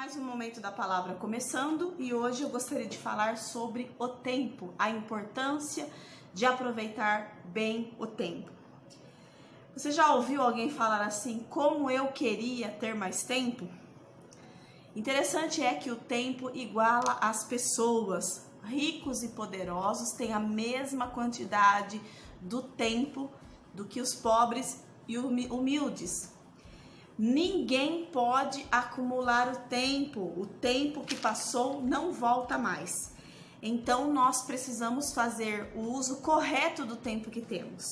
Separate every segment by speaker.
Speaker 1: Mais um momento da palavra começando e hoje eu gostaria de falar sobre o tempo, a importância de aproveitar bem o tempo. Você já ouviu alguém falar assim, como eu queria ter mais tempo? Interessante é que o tempo iguala as pessoas. Ricos e poderosos têm a mesma quantidade do tempo do que os pobres e humildes. Ninguém pode acumular o tempo que passou não volta mais. Então nós precisamos fazer o uso correto do tempo que temos.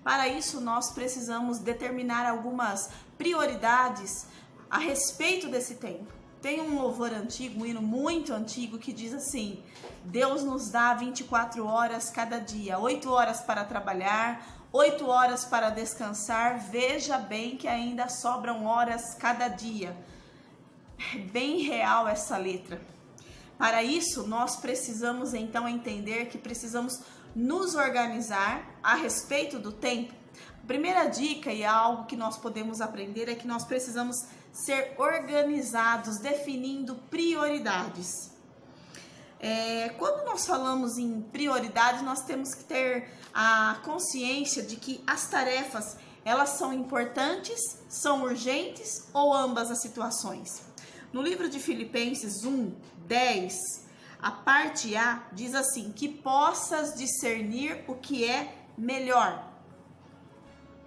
Speaker 1: Para isso nós precisamos determinar algumas prioridades a respeito desse tempo. Tem um louvor antigo, um hino muito antigo que diz assim: Deus nos dá 24 horas cada dia, 8 horas para trabalhar, 8 horas para descansar, veja bem que ainda sobram horas cada dia. É bem real essa letra. Para isso, nós precisamos então entender que precisamos nos organizar a respeito do tempo. A primeira dica, e algo que nós podemos aprender, é que nós precisamos ser organizados, definindo prioridades. Quando nós falamos em prioridades, nós temos que ter a consciência de que as tarefas, elas são importantes, são urgentes ou ambas as situações. No livro de Filipenses 1:10, a parte A diz assim, que possas discernir o que é melhor.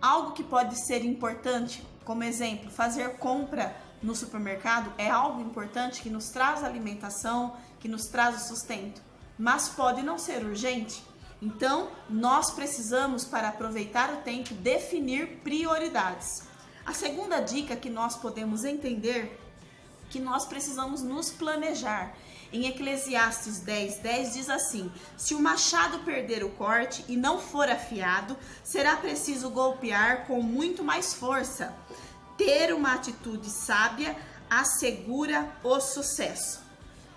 Speaker 1: Algo que pode ser importante, como exemplo, fazer compra no supermercado é algo importante que nos traz alimentação, que nos traz o sustento, mas pode não ser urgente. Então, nós precisamos, para aproveitar o tempo, definir prioridades. A segunda dica que nós podemos entender é que nós precisamos nos planejar. Em Eclesiastes 10:10 diz assim: se o machado perder o corte e não for afiado, será preciso golpear com muito mais força. Ter uma atitude sábia assegura o sucesso.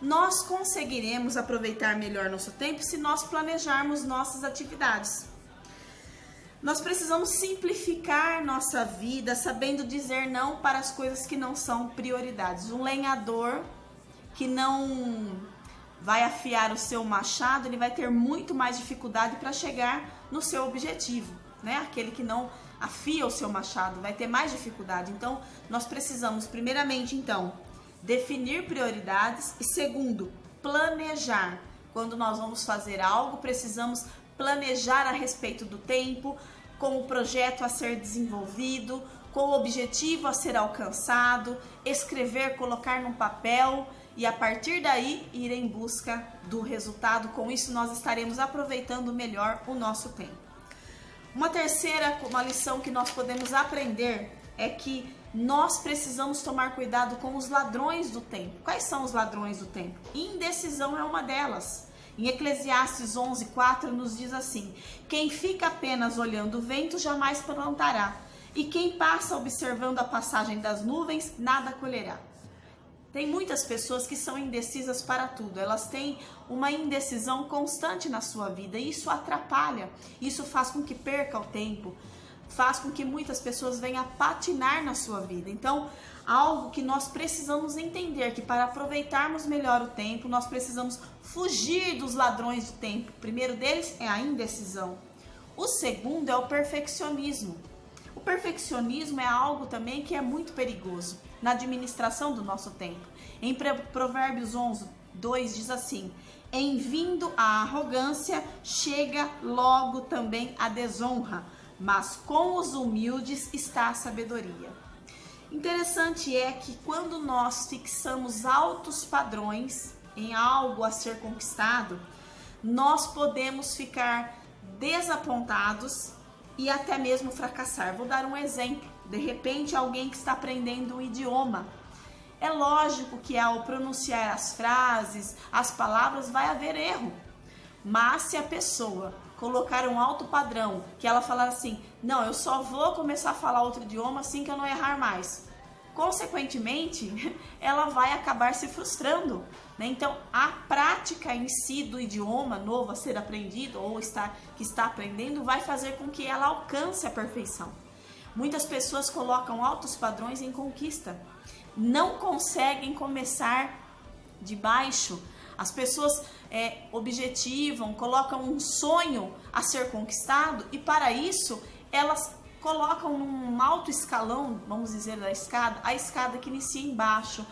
Speaker 1: Nós conseguiremos aproveitar melhor nosso tempo se nós planejarmos nossas atividades. Nós precisamos simplificar nossa vida, sabendo dizer não para as coisas que não são prioridades. Um lenhador que não vai afiar o seu machado, ele vai ter muito mais dificuldade para chegar no seu objetivo, né? Aquele que não afia o seu machado vai ter mais dificuldade. Então, nós precisamos, primeiramente, então, definir prioridades e, segundo, planejar. Quando nós vamos fazer algo, precisamos planejar a respeito do tempo, com o projeto a ser desenvolvido, com o objetivo a ser alcançado, escrever, colocar num papel e a partir daí ir em busca do resultado. Com isso nós estaremos aproveitando melhor o nosso tempo. Uma lição que nós podemos aprender é que nós precisamos tomar cuidado com os ladrões do tempo. Quais são os ladrões do tempo? Indecisão é uma delas. Em Eclesiastes 11:4 nos diz assim: quem fica apenas olhando o vento jamais plantará, e quem passa observando a passagem das nuvens nada colherá. Tem muitas pessoas que são indecisas para tudo, elas têm uma indecisão constante na sua vida, e isso atrapalha, isso faz com que perca o tempo, faz com que muitas pessoas venham a patinar na sua vida. Então, algo que nós precisamos entender, que para aproveitarmos melhor o tempo, nós precisamos fugir dos ladrões do tempo. O primeiro deles é a indecisão. O segundo é o perfeccionismo. O perfeccionismo é algo também que é muito perigoso na administração do nosso tempo. Em Provérbios 11:2 diz assim: em vindo a arrogância, chega logo também a desonra, mas com os humildes está a sabedoria. Interessante é que quando nós fixamos altos padrões em algo a ser conquistado, nós podemos ficar desapontados e até mesmo fracassar. Vou dar um exemplo. De repente, alguém que está aprendendo um idioma. É lógico que ao pronunciar as frases, as palavras, vai haver erro. Mas se a pessoa colocar um alto padrão, que ela falar assim, não, eu só vou começar a falar outro idioma assim que eu não errar mais, consequentemente, ela vai acabar se frustrando, né? Então, a prática em si do idioma novo a ser aprendido ou que está aprendendo vai fazer com que ela alcance a perfeição. Muitas pessoas colocam altos padrões em conquista. não conseguem começar de baixo. As pessoas objetivam, colocam um sonho a ser conquistado e para isso elas colocam num alto escalão, vamos dizer, da escada, a escada que inicia embaixo,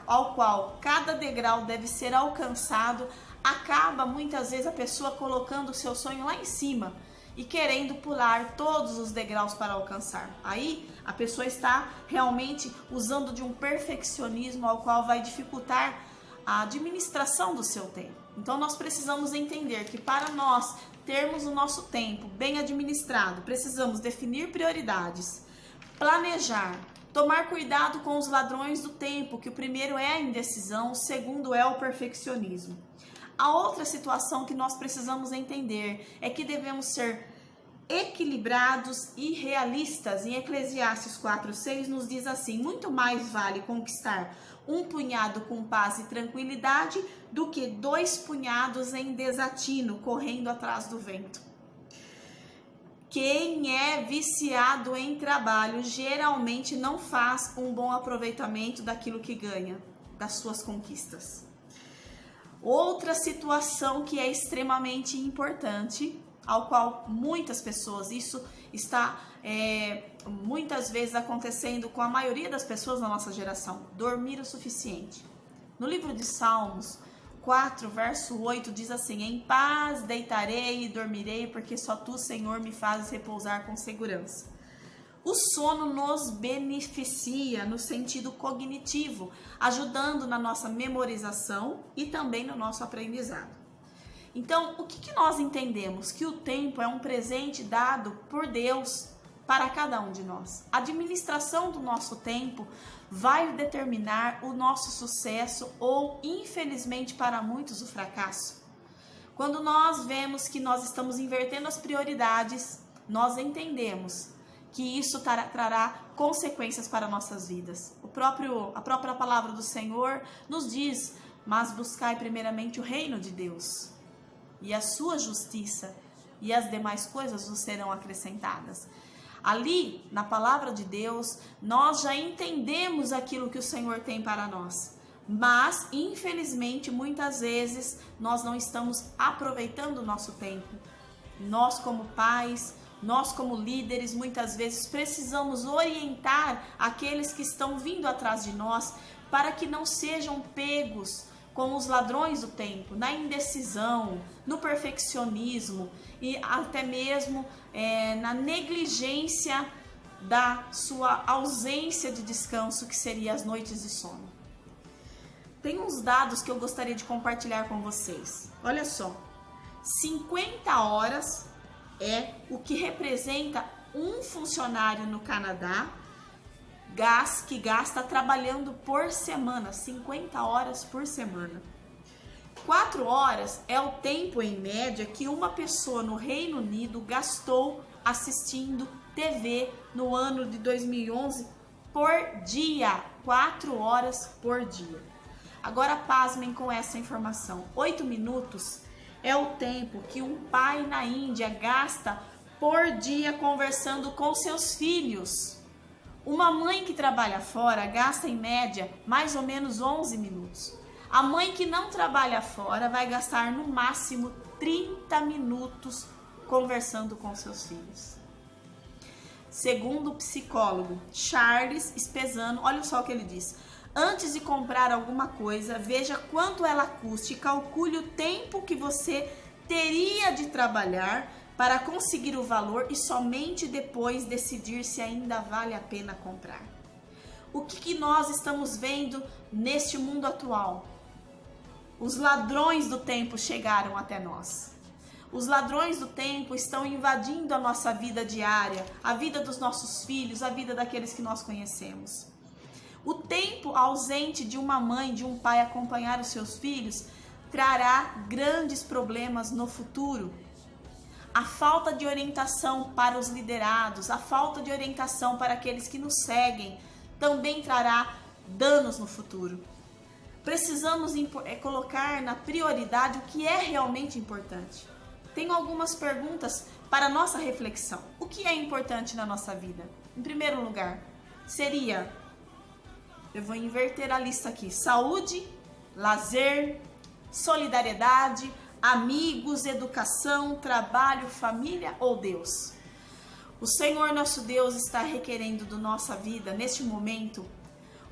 Speaker 1: ao qual cada degrau deve ser alcançado, acaba muitas vezes a pessoa colocando o seu sonho lá em cima e querendo pular todos os degraus para alcançar. Aí a pessoa está realmente usando de um perfeccionismo ao qual vai dificultar a administração do seu tempo. Então nós precisamos entender que para nós termos o nosso tempo bem administrado, precisamos definir prioridades, planejar, tomar cuidado com os ladrões do tempo, que o primeiro é a indecisão, o segundo é o perfeccionismo. A outra situação que nós precisamos entender é que devemos ser equilibrados e realistas. Em Eclesiastes 4:6 nos diz assim: muito mais vale conquistar um punhado com paz e tranquilidade do que 2 punhados em desatino, correndo atrás do vento. Quem é viciado em trabalho geralmente não faz um bom aproveitamento daquilo que ganha, das suas conquistas. Outra situação que é extremamente importante, ao qual muitas pessoas, isso está muitas vezes acontecendo com a maioria das pessoas da nossa geração, dormir o suficiente. No livro de Salmos 4, verso 8, diz assim: em paz deitarei e dormirei, porque só tu, Senhor, me fazes repousar com segurança. O sono nos beneficia no sentido cognitivo, ajudando na nossa memorização e também no nosso aprendizado. Então, o que nós entendemos? Que o tempo é um presente dado por Deus para cada um de nós. A administração do nosso tempo vai determinar o nosso sucesso ou, infelizmente, para muitos, o fracasso. Quando nós vemos que nós estamos invertendo as prioridades, nós entendemos que isso trará consequências para nossas vidas. A própria palavra do Senhor nos diz: mas buscai primeiramente o reino de Deus e a sua justiça, e as demais coisas vos serão acrescentadas. Ali, na palavra de Deus, nós já entendemos aquilo que o Senhor tem para nós. Mas, infelizmente, muitas vezes, nós não estamos aproveitando o nosso tempo. Nós, como pais, nós, como líderes, muitas vezes precisamos orientar aqueles que estão vindo atrás de nós para que não sejam pegos com os ladrões do tempo, na indecisão, no perfeccionismo e até mesmo na negligência da sua ausência de descanso, que seria as noites de sono. Tem uns dados que eu gostaria de compartilhar com vocês. Olha só, 50 horas é o que representa um funcionário no Canadá que gasta trabalhando por semana, 50 horas por semana. 4 horas é o tempo em média que uma pessoa no Reino Unido gastou assistindo TV no ano de 2011 por dia, 4 horas por dia. Agora pasmem com essa informação, 8 minutos é o tempo que um pai na Índia gasta por dia conversando com seus filhos. Uma mãe que trabalha fora gasta em média mais ou menos 11 minutos. A mãe que não trabalha fora vai gastar no máximo 30 minutos conversando com seus filhos. Segundo o psicólogo Charles Spezzano, olha só o que ele diz: antes de comprar alguma coisa, veja quanto ela custa e calcule o tempo que você teria de trabalhar para conseguir o valor e somente depois decidir se ainda vale a pena comprar. O que nós estamos vendo neste mundo atual? Os ladrões do tempo chegaram até nós. Os ladrões do tempo estão invadindo a nossa vida diária, a vida dos nossos filhos, a vida daqueles que nós conhecemos. O tempo ausente de uma mãe, de um pai acompanhar os seus filhos, trará grandes problemas no futuro. A falta de orientação para os liderados, a falta de orientação para aqueles que nos seguem, também trará danos no futuro. Precisamos colocar na prioridade o que é realmente importante. Tenho algumas perguntas para nossa reflexão. O que é importante na nossa vida? Em primeiro lugar, seria Eu vou inverter a lista aqui: saúde, lazer, solidariedade, amigos, educação, trabalho, família ou Deus? O Senhor nosso Deus está requerendo da nossa vida, neste momento,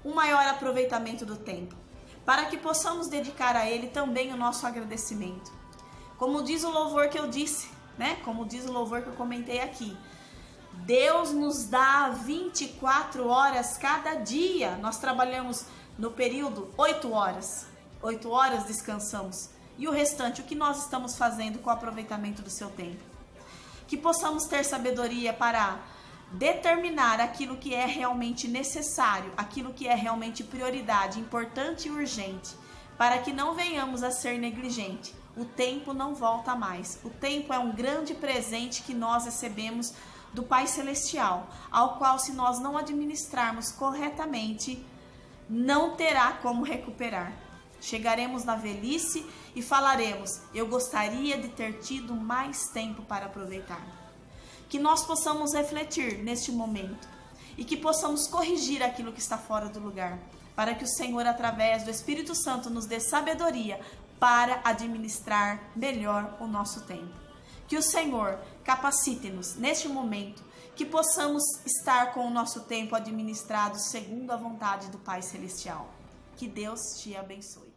Speaker 1: um maior aproveitamento do tempo, para que possamos dedicar a Ele também o nosso agradecimento. Como diz o louvor que eu disse, né? Como diz o louvor que eu comentei aqui, Deus nos dá 24 horas cada dia. Nós trabalhamos no período 8 horas. 8 horas descansamos. E o restante, o que nós estamos fazendo com o aproveitamento do seu tempo? Que possamos ter sabedoria para determinar aquilo que é realmente necessário, aquilo que é realmente prioridade, importante e urgente, para que não venhamos a ser negligente. O tempo não volta mais. O tempo é um grande presente que nós recebemos do Pai Celestial, ao qual, se nós não administrarmos corretamente, não terá como recuperar. Chegaremos na velhice e falaremos: eu gostaria de ter tido mais tempo para aproveitar. Que nós possamos refletir neste momento e que possamos corrigir aquilo que está fora do lugar, para que o Senhor, através do Espírito Santo, nos dê sabedoria para administrar melhor o nosso tempo. Que o Senhor capacite-nos neste momento, que possamos estar com o nosso tempo administrado segundo a vontade do Pai Celestial. Que Deus te abençoe.